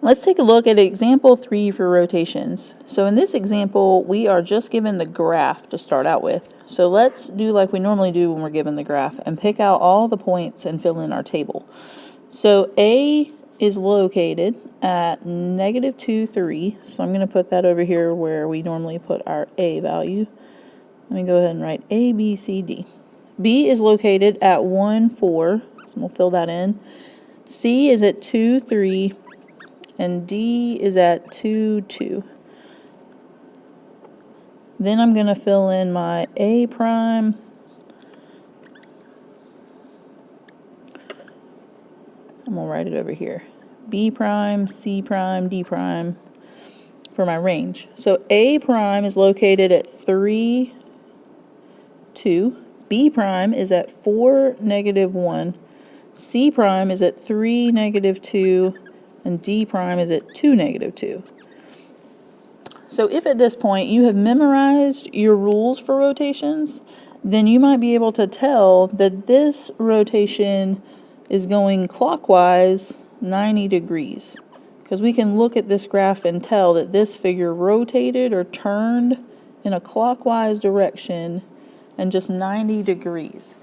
Let's take a look at example 3 for rotations. So in this example, we are just given the graph to start out with. So let's do like we normally do when we're given the graph and pick out all the points and fill in our table. So A is located at -2, 3. So I'm going to put that over here where we normally put our A value. Let me go ahead and write A, B, C, D. B is located at 1, 4. So we'll fill that in. C is at 2, 3. And D is at 2, 2. Then I'm going to fill in my A prime. I'm going to write it over here. B prime, C prime, D prime for my range. So A prime is located at 3, 2. B prime is at 4, -1. C prime is at 3, -2. And D prime is at 2, -2. So if at this point you have memorized your rules for rotations, then you might be able to tell that this rotation is going clockwise 90 degrees. Because we can look at this graph and tell that this figure rotated or turned in a clockwise direction and just 90 degrees.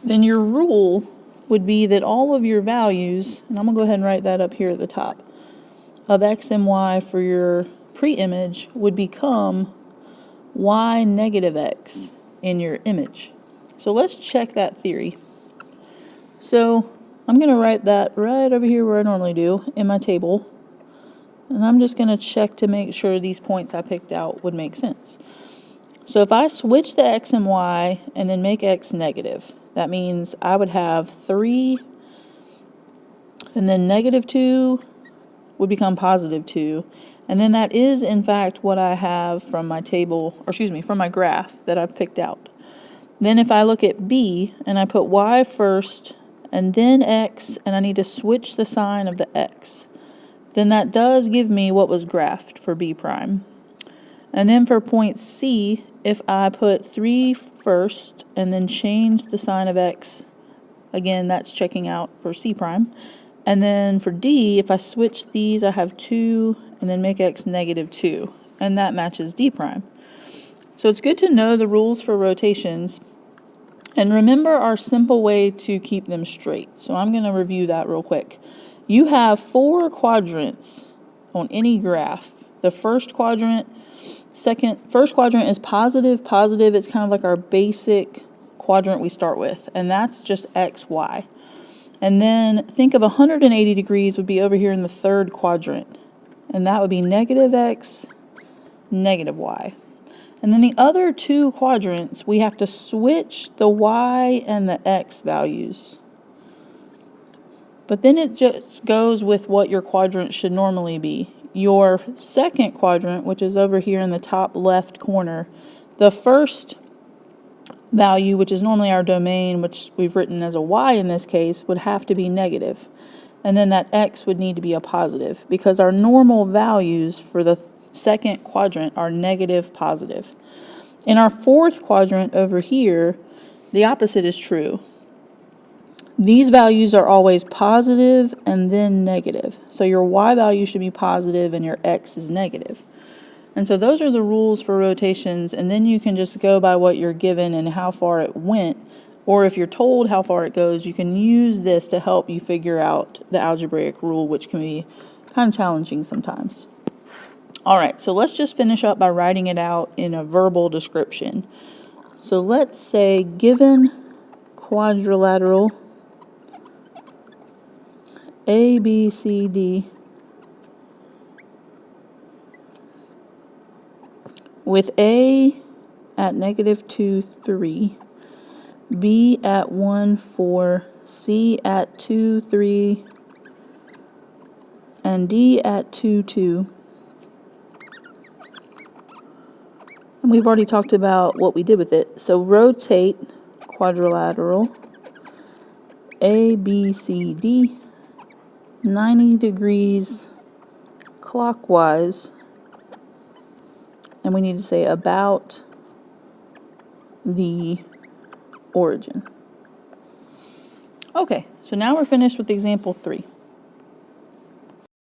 Then your rule would be that all of your values, and I'm going to go ahead and write that up here at the top, of x and y for your pre-image would become y negative x in your image. So let's check that theory. So I'm going to write that right over here where I normally do in my table. And I'm just going to check to make sure these points I picked out would make sense. So if I switch the x and y and then make x negative, that means I would have 3 and then -2 would become +2. And then that is in fact what I have from my table, or excuse me, from my graph that I've picked out. Then if I look at B and I put y first and then x, and I need to switch the sign of the x, then that does give me what was graphed for B prime. And then for point C, if I put 3 first and then change the sign of x, again, that's checking out for C prime. And then for D, if I switch these, I have 2 and then make x -2, and that matches D prime. So it's good to know the rules for rotations and remember our simple way to keep them straight. So I'm going to review that real quick. You have 4 quadrants on any graph. The first quadrant is positive, positive. It's kind of like our basic quadrant we start with, and that's just x, y. And then think of 180 degrees would be over here in the third quadrant, and that would be -x, -y. And then the other 2 quadrants, we have to switch the y and the x values. But then it just goes with what your quadrant should normally be. Your second quadrant, which is over here in the top left corner, the first value, which is normally our domain, which we've written as a y in this case, would have to be negative. And then that x would need to be a positive, because our normal values for the second quadrant are negative, positive. In our fourth quadrant over here, the opposite is true. These values are always positive and then negative. So your y value should be positive and your x is negative. And so those are the rules for rotations, and then you can just go by what you're given and how far it went, or if you're told how far it goes, you can use this to help you figure out the algebraic rule, which can be kind of challenging sometimes. All right, so let's just finish up by writing it out in a verbal description. So let's say given quadrilateral A, B, C, D with A at -2, 3, B at 1, 4, C at 2, 3, and D at 2, 2. And we've already talked about what we did with it. So rotate quadrilateral A, B, C, D 90 degrees clockwise, and we need to say about the origin. Okay, so now we're finished with example 3.